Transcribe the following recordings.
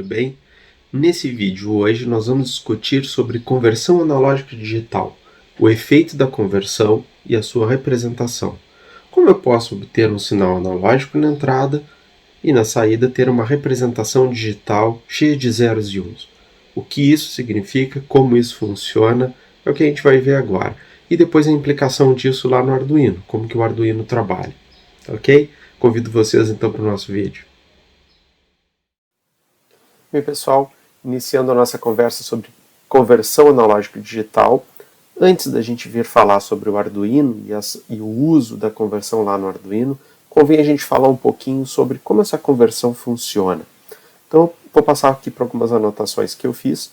bem? Nesse vídeo hoje nós vamos discutir sobre conversão analógica digital, o efeito da conversão e a sua representação. Como eu posso obter um sinal analógico na entrada e na saída ter uma representação digital cheia de zeros e uns? O que isso significa, como isso funciona, é o que a gente vai ver agora. E depois a implicação disso lá no Arduino, como que o Arduino trabalha. Ok? Convido vocês então para o nosso vídeo. Bem, pessoal, iniciando a nossa conversa sobre conversão analógica digital, antes da gente vir falar sobre o Arduino e o uso da conversão lá no Arduino, convém a gente falar um pouquinho sobre como essa conversão funciona. Então, vou passar aqui para algumas anotações que eu fiz,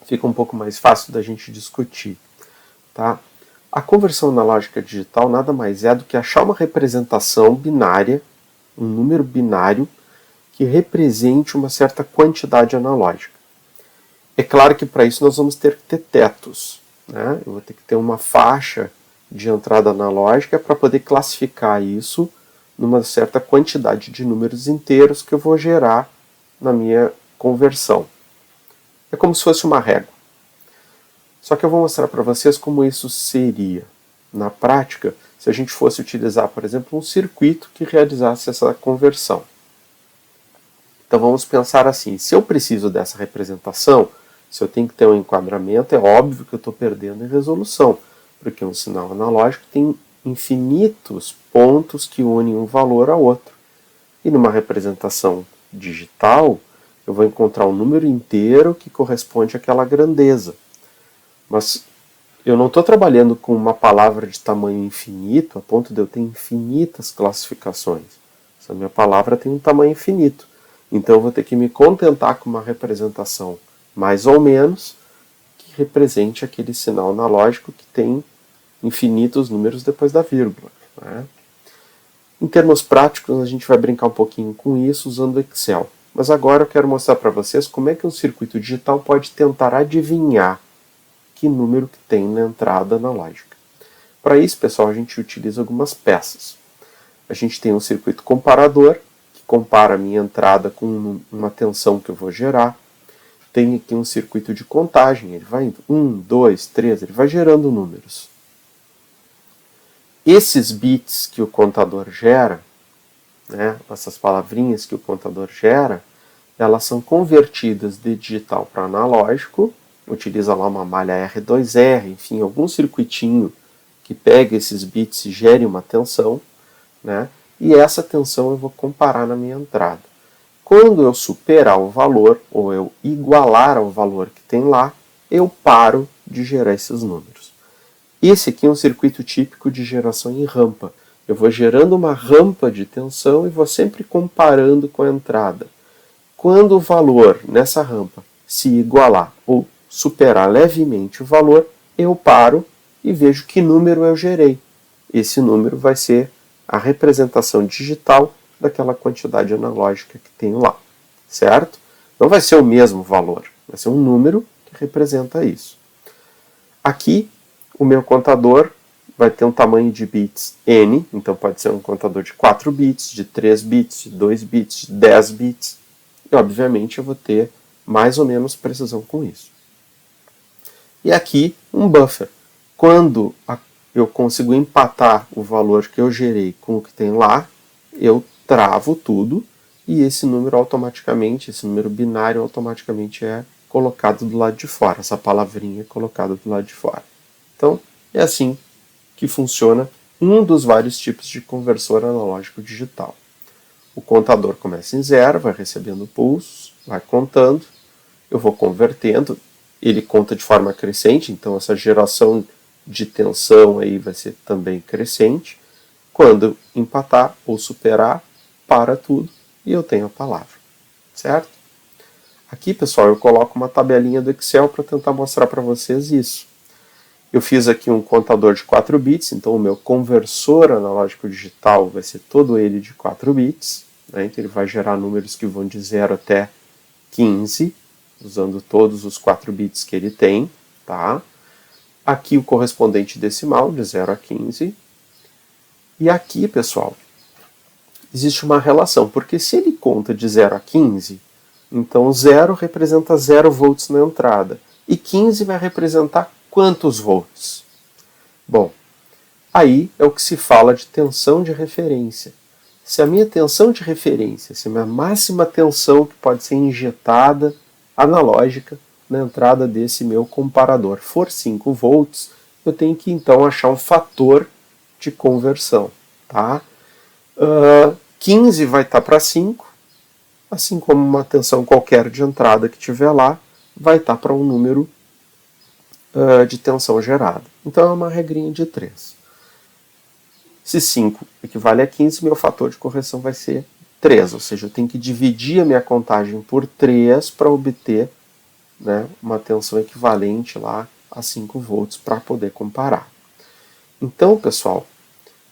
fica um pouco mais fácil da gente discutir. Tá? A conversão analógica digital nada mais é do que achar uma representação binária, um número binário, que represente uma certa quantidade analógica. É claro que para isso nós vamos ter que ter tetos. Né? Eu vou ter que ter uma faixa de entrada analógica para poder classificar isso numa certa quantidade de números inteiros que eu vou gerar na minha conversão. É como se fosse uma régua. Só que eu vou mostrar para vocês como isso seria na prática se a gente fosse utilizar, por exemplo, um circuito que realizasse essa conversão. Então vamos pensar assim, se eu preciso dessa representação, se eu tenho que ter um enquadramento, é óbvio que eu estou perdendo em resolução, porque um sinal analógico tem infinitos pontos que unem um valor a outro. E numa representação digital, eu vou encontrar um número inteiro que corresponde àquela grandeza. Mas eu não estou trabalhando com uma palavra de tamanho infinito, a ponto de eu ter infinitas classificações. Essa minha palavra tem um tamanho infinito. Então eu vou ter que me contentar com uma representação mais ou menos que represente aquele sinal analógico que tem infinitos números depois da vírgula. Né? Em termos práticos, a gente vai brincar um pouquinho com isso usando o Excel. Mas agora eu quero mostrar para vocês como é que um circuito digital pode tentar adivinhar que número que tem na entrada analógica. Para isso, pessoal, a gente utiliza algumas peças. A gente tem um circuito comparador, compara a minha entrada com uma tensão que eu vou gerar. Tem aqui um circuito de contagem, ele vai indo 1, 2, 3, ele vai gerando números. Esses bits que o contador gera, né, essas palavrinhas que o contador gera, elas são convertidas de digital para analógico, utiliza lá uma malha R2R, enfim, algum circuitinho que pega esses bits e gere uma tensão, né? E essa tensão eu vou comparar na minha entrada. Quando eu superar o valor, ou eu igualar ao valor que tem lá, eu paro de gerar esses números. Esse aqui é um circuito típico de geração em rampa. Eu vou gerando uma rampa de tensão e vou sempre comparando com a entrada. Quando o valor nessa rampa se igualar ou superar levemente o valor, eu paro e vejo que número eu gerei. Esse número vai ser a representação digital daquela quantidade analógica que tenho lá, certo? Não vai ser o mesmo valor, vai ser um número que representa isso. Aqui, o meu contador vai ter um tamanho de bits n, então pode ser um contador de 4 bits, de 3 bits, de 2 bits, de 10 bits, e obviamente eu vou ter mais ou menos precisão com isso. E aqui, um buffer. Quando eu consigo empatar o valor que eu gerei com o que tem lá, eu travo tudo e esse número automaticamente, esse número binário automaticamente é colocado do lado de fora, essa palavrinha é colocada do lado de fora. Então, é assim que funciona um dos vários tipos de conversor analógico digital. O contador começa em 0, vai recebendo pulsos, vai contando, eu vou convertendo, ele conta de forma crescente, então essa geração de tensão aí vai ser também crescente. Quando empatar ou superar, para tudo e eu tenho a palavra, certo? Aqui, pessoal, eu coloco uma tabelinha do Excel para tentar mostrar para vocês isso. Eu fiz aqui um contador de 4 bits, então o meu conversor analógico digital vai ser todo ele de 4 bits, né? Então ele vai gerar números que vão de 0 até 15, usando todos os 4 bits que ele tem, tá? Aqui o correspondente decimal, de 0 a 15. E aqui, pessoal, existe uma relação, porque se ele conta de 0 a 15, Então 0 representa 0 volts na entrada. E 15 vai representar quantos volts? Bom, aí é o que se fala de tensão de referência. Se a minha tensão de referência, se a minha máxima tensão que pode ser injetada analógica na entrada desse meu comparador for 5 volts, eu tenho que então achar um fator de conversão. Tá? 15 vai estar para 5, assim como uma tensão qualquer de entrada que tiver lá, vai estar para um número de tensão gerada. Então é uma regrinha de 3. Se 5 equivale a 15, meu fator de correção vai ser 3, ou seja, eu tenho que dividir a minha contagem por 3 para obter, né, uma tensão equivalente lá a 5 volts para poder comparar. Então, pessoal,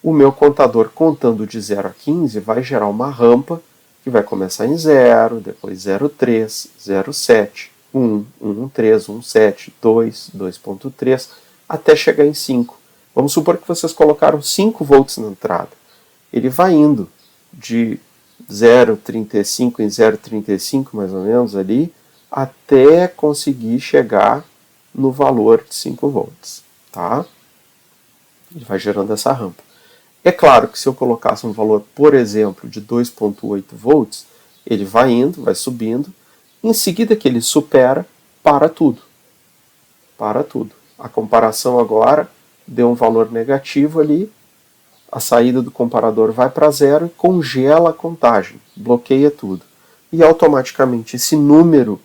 o meu contador contando de 0 a 15 vai gerar uma rampa que vai começar em 0, depois 0,3, 0,7, 1, 1,3, 1,7, 2, 2,3, até chegar em 5. Vamos supor que vocês colocaram 5 volts na entrada. Ele vai indo de 0,35 em 0,35 mais ou menos ali, até conseguir chegar no valor de 5 volts. Tá? Ele vai gerando essa rampa. É claro que se eu colocasse um valor, por exemplo, de 2,8 volts, ele vai indo, vai subindo, em seguida que ele supera, para tudo. Para tudo. A comparação agora deu um valor negativo ali, a saída do comparador vai para 0 e congela a contagem, bloqueia tudo. E automaticamente esse número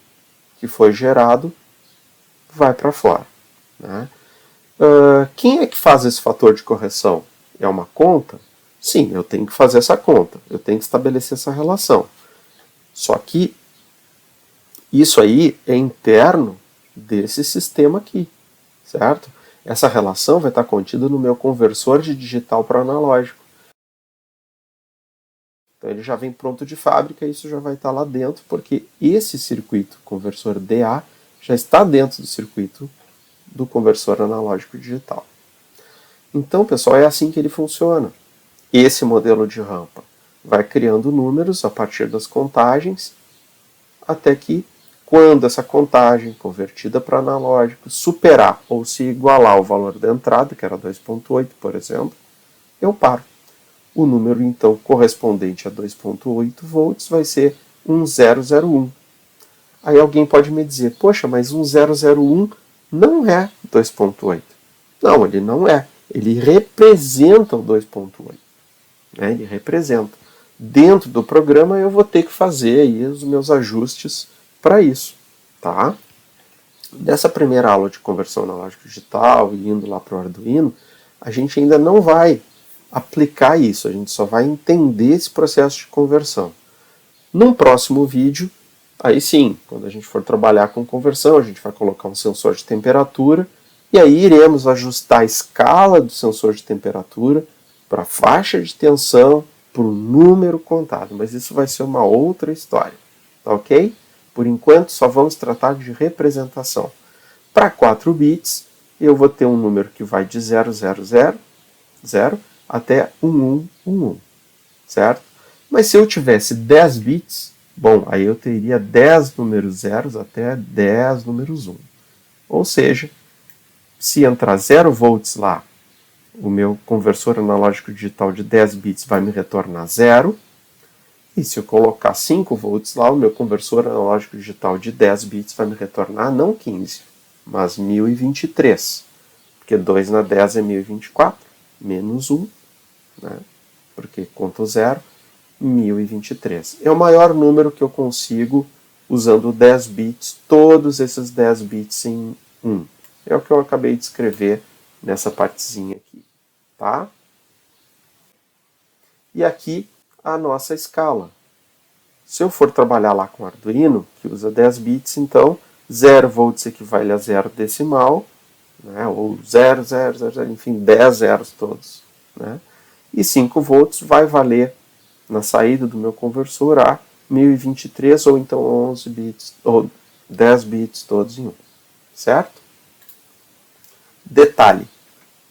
que foi gerado vai para fora. Né? Quem é que faz esse fator de correção? É uma conta? Sim, eu tenho que fazer essa conta, eu tenho que estabelecer essa relação. Só que isso aí é interno desse sistema aqui, certo? Essa relação vai estar contida no meu conversor de digital para analógico. Então ele já vem pronto de fábrica e isso já vai estar lá dentro, porque esse circuito conversor DA já está dentro do circuito do conversor analógico digital. Então, pessoal, é assim que ele funciona. Esse modelo de rampa vai criando números a partir das contagens, até que, quando essa contagem convertida para analógico superar ou se igualar ao valor da entrada, que era 2,8, por exemplo, eu paro. O número, então, correspondente a 2,8 volts vai ser 1001. Aí alguém pode me dizer, poxa, mas 1001 não é 2,8. Não, ele não é. Ele representa o 2,8. Né? Ele representa. Dentro do programa eu vou ter que fazer aí os meus ajustes para isso. Tá? Nessa primeira aula de conversão analógica digital e indo lá para o Arduino, a gente ainda não vai aplicar isso, a gente só vai entender esse processo de conversão. Num próximo vídeo, aí sim, quando a gente for trabalhar com conversão, a gente vai colocar um sensor de temperatura e aí iremos ajustar a escala do sensor de temperatura para a faixa de tensão, para o número contado, mas isso vai ser uma outra história, tá ok? Por enquanto só vamos tratar de representação. Para 4 bits, eu vou ter um número que vai de 000 até 1111, certo? Mas se eu tivesse 10 bits, bom, aí eu teria 10 números zeros até 10 números 1. Ou seja, se entrar 0 volts lá, o meu conversor analógico digital de 10 bits vai me retornar 0. E se eu colocar 5 volts lá, o meu conversor analógico digital de 10 bits vai me retornar não 15, mas 1023. Porque 2 na 10 é 1024, menos 1, né? Porque conta o 0, 1023. É o maior número que eu consigo usando 10 bits, todos esses 10 bits em 1. É o que eu acabei de escrever nessa partezinha aqui. Tá? E aqui a nossa escala. Se eu for trabalhar lá com Arduino, que usa 10 bits, então 0 volts equivale a 0 decimal, né? Ou 0, 0, 0, 0, enfim, 10 zeros todos. Né? E 5 volts vai valer na saída do meu conversor a 1023 ou então 11 bits, ou 10 bits todos em 1. Certo? Detalhe.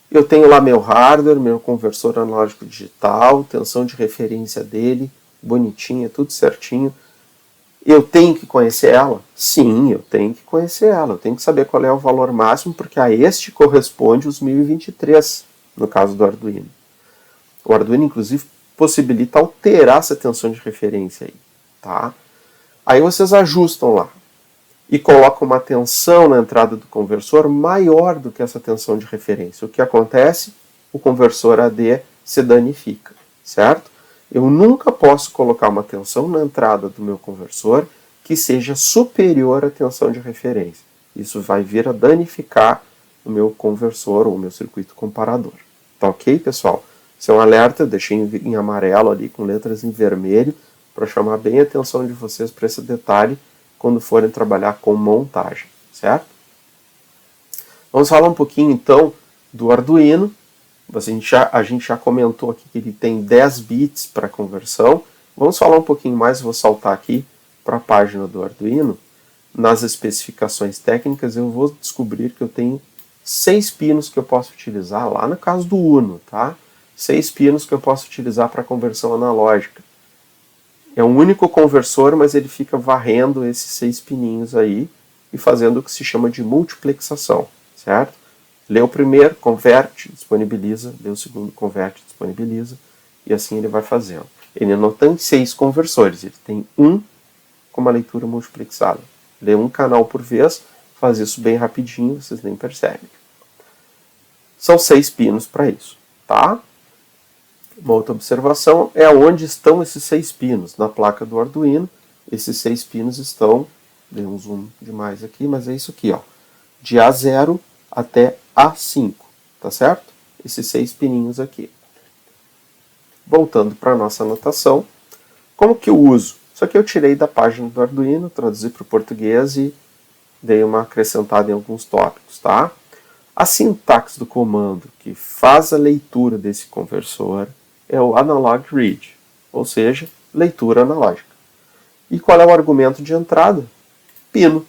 Eu tenho lá meu hardware, meu conversor analógico digital, tensão de referência dele, bonitinha, tudo certinho. Eu tenho que conhecer ela? Sim, eu tenho que conhecer ela. Eu tenho que saber qual é o valor máximo, porque a este corresponde os 1023, no caso do Arduino. O Arduino, inclusive, possibilita alterar essa tensão de referência aí, tá? Aí vocês ajustam lá e colocam uma tensão na entrada do conversor maior do que essa tensão de referência. O que acontece? O conversor AD se danifica, certo? Eu nunca posso colocar uma tensão na entrada do meu conversor que seja superior à tensão de referência. Isso vai vir a danificar o meu conversor ou o meu circuito comparador. Tá ok, pessoal? Esse é um alerta, eu deixei em amarelo ali com letras em vermelho para chamar bem a atenção de vocês para esse detalhe quando forem trabalhar com montagem, certo? Vamos falar um pouquinho então do Arduino. A gente já comentou aqui que ele tem 10 bits para conversão. Vamos falar um pouquinho mais, vou saltar aqui para a página do Arduino. Nas especificações técnicas eu vou descobrir que eu tenho 6 pinos que eu posso utilizar, lá no caso do Uno, tá? 6 pinos que eu posso utilizar para conversão analógica. É um único conversor, mas ele fica varrendo esses 6 pininhos aí e fazendo o que se chama de multiplexação, certo? Lê o primeiro, converte, disponibiliza, lê o segundo, converte, disponibiliza, e assim ele vai fazendo. Ele não tem 6 conversores, ele tem um com uma leitura multiplexada. Lê um canal por vez, faz isso bem rapidinho, vocês nem percebem. São 6 pinos para isso, tá? Uma outra observação é onde estão esses 6 pinos. Na placa do Arduino, esses 6 pinos estão, dei um zoom demais aqui, mas é isso aqui, ó, de A0 até A5, tá certo? Esses 6 pininhos aqui. Voltando para a nossa anotação, como que eu uso? Isso aqui eu tirei da página do Arduino, traduzi para o português e dei uma acrescentada em alguns tópicos, tá? A sintaxe do comando que faz a leitura desse conversor é o analog read, ou seja, leitura analógica. E qual é o argumento de entrada? Pino.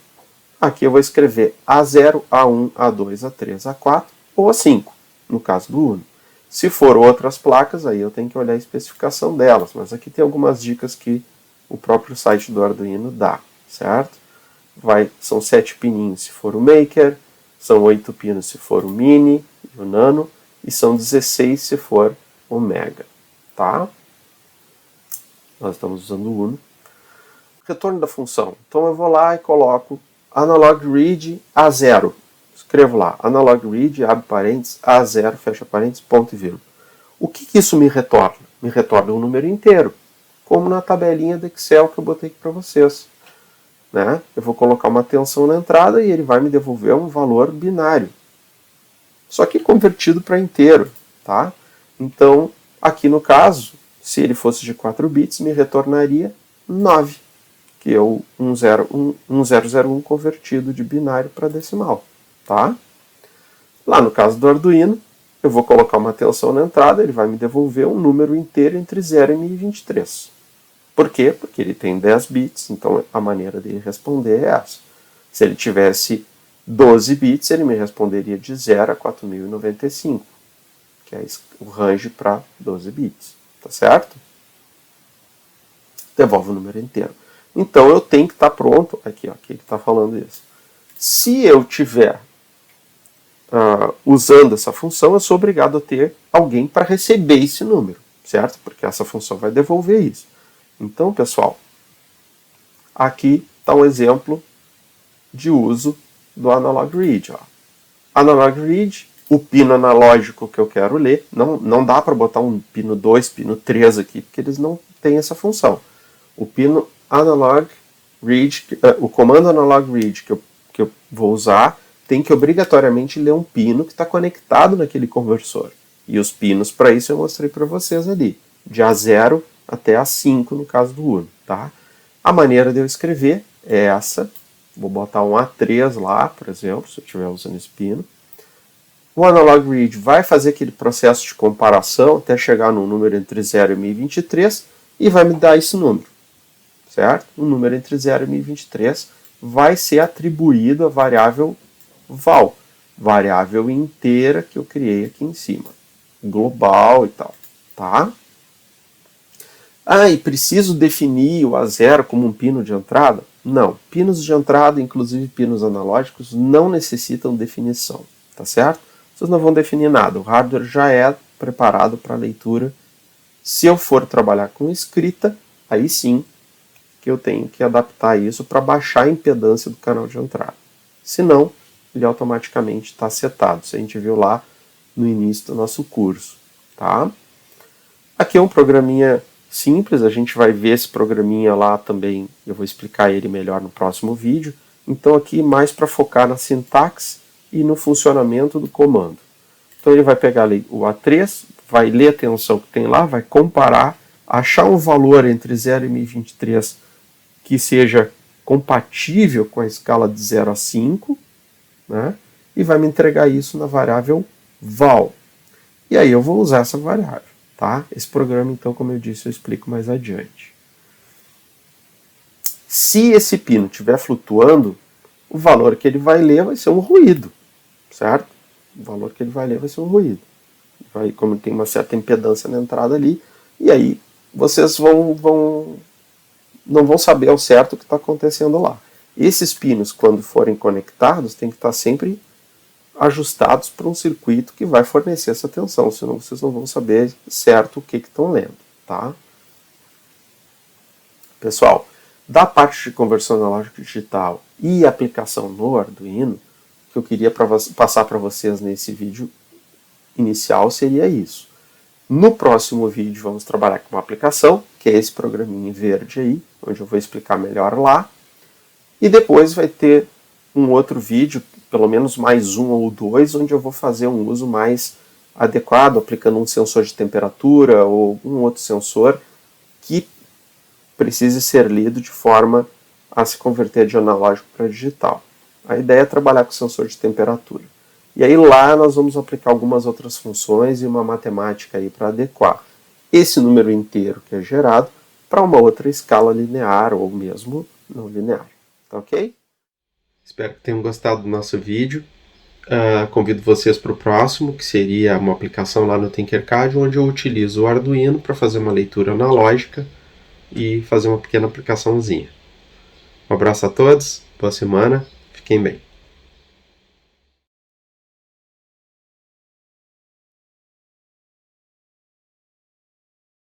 Aqui eu vou escrever A0, A1, A2, A3, A4 ou A5, no caso do Uno. Se for outras placas, aí eu tenho que olhar a especificação delas, mas aqui tem algumas dicas que o próprio site do Arduino dá, certo? São 7 pininhos se for o Maker, são 8 pinos se for o Mini e o Nano, e são 16 se for o Mega, tá? Nós estamos usando o Uno. Retorno da função. Então eu vou lá e coloco analog read A0. Escrevo lá, analog read, abre parênteses, A0, fecha parênteses, ponto e vírgula. O que isso me retorna? Me retorna um número inteiro, como na tabelinha do Excel que eu botei aqui para vocês. Né? Eu vou colocar uma tensão na entrada e ele vai me devolver um valor binário. Só que convertido para inteiro, tá? Então, aqui no caso, se ele fosse de 4 bits, me retornaria 9, que é o 1001 convertido de binário para decimal, tá? Lá no caso do Arduino, eu vou colocar uma tensão na entrada, ele vai me devolver um número inteiro entre 0 e 1023. Por quê? Porque ele tem 10 bits, então a maneira dele responder é essa. Se ele tivesse 12 bits, ele me responderia de 0 a 4095, que é o range para 12 bits, tá certo? Devolve o número inteiro. Então eu tenho que estar pronto, aqui ele está falando isso. Se eu tiver usando essa função, eu sou obrigado a ter alguém para receber esse número, certo? Porque essa função vai devolver isso. Então, pessoal, aqui está um exemplo de uso do analog read. Ó. Analog read, o pino analógico que eu quero ler, não dá para botar um pino 2, pino 3 aqui, porque eles não têm essa função. O pino analog read, o comando analog read que eu vou usar, tem que obrigatoriamente ler um pino que está conectado naquele conversor. E os pinos para isso eu mostrei para vocês ali, de A0 até A5 no caso do Uno, tá? A maneira de eu escrever é essa. Vou botar um A3 lá, por exemplo, se eu estiver usando esse pino. O analog read vai fazer aquele processo de comparação até chegar num número entre 0 e 1023 e vai me dar esse número, certo? O número entre 0 e 1023 vai ser atribuído à variável val, variável inteira que eu criei aqui em cima, global e tal, tá? Ah, e preciso definir o A0 como um pino de entrada? Não. Pinos de entrada, inclusive pinos analógicos, não necessitam definição, tá certo? Vocês não vão definir nada. O hardware já é preparado para leitura. Se eu for trabalhar com escrita, aí sim que eu tenho que adaptar isso para baixar a impedância do canal de entrada. Se não, ele automaticamente está setado. Isso a gente viu lá no início do nosso curso, tá? Aqui é um programinha simples, a gente vai ver esse programinha lá também, eu vou explicar ele melhor no próximo vídeo. Então aqui mais para focar na sintaxe e no funcionamento do comando. Então ele vai pegar ali o A3, vai ler a tensão que tem lá, vai comparar, achar um valor entre 0 e 1023 que seja compatível com a escala de 0 a 5, né? E vai me entregar isso na variável val. E aí eu vou usar essa variável. Tá? Esse programa, então, como eu disse, eu explico mais adiante. Se esse pino estiver flutuando, o valor que ele vai ler vai ser um ruído, certo? O valor que ele vai ler vai ser um ruído. Como tem uma certa impedância na entrada ali, e aí vocês não vão saber ao certo o que está acontecendo lá. Esses pinos, quando forem conectados, tem que estar sempre ajustados para um circuito que vai fornecer essa tensão, senão vocês não vão saber certo o que estão lendo, tá? Pessoal, da parte de conversão analógica digital e aplicação no Arduino, o que eu queria passar para vocês nesse vídeo inicial seria isso. No próximo vídeo vamos trabalhar com uma aplicação, que é esse programinha verde aí, onde eu vou explicar melhor lá, e depois vai ter um outro vídeo, pelo menos mais um ou dois, onde eu vou fazer um uso mais adequado, aplicando um sensor de temperatura ou um outro sensor que precise ser lido de forma a se converter de analógico para digital. A ideia é trabalhar com sensor de temperatura. E aí lá nós vamos aplicar algumas outras funções e uma matemática aí para adequar esse número inteiro que é gerado para uma outra escala linear ou mesmo não linear. Tá ok? Espero que tenham gostado do nosso vídeo. Convido vocês para o próximo, que seria uma aplicação lá no Tinkercad, onde eu utilizo o Arduino para fazer uma leitura analógica e fazer uma pequena aplicaçãozinha. Um abraço a todos, boa semana, fiquem bem.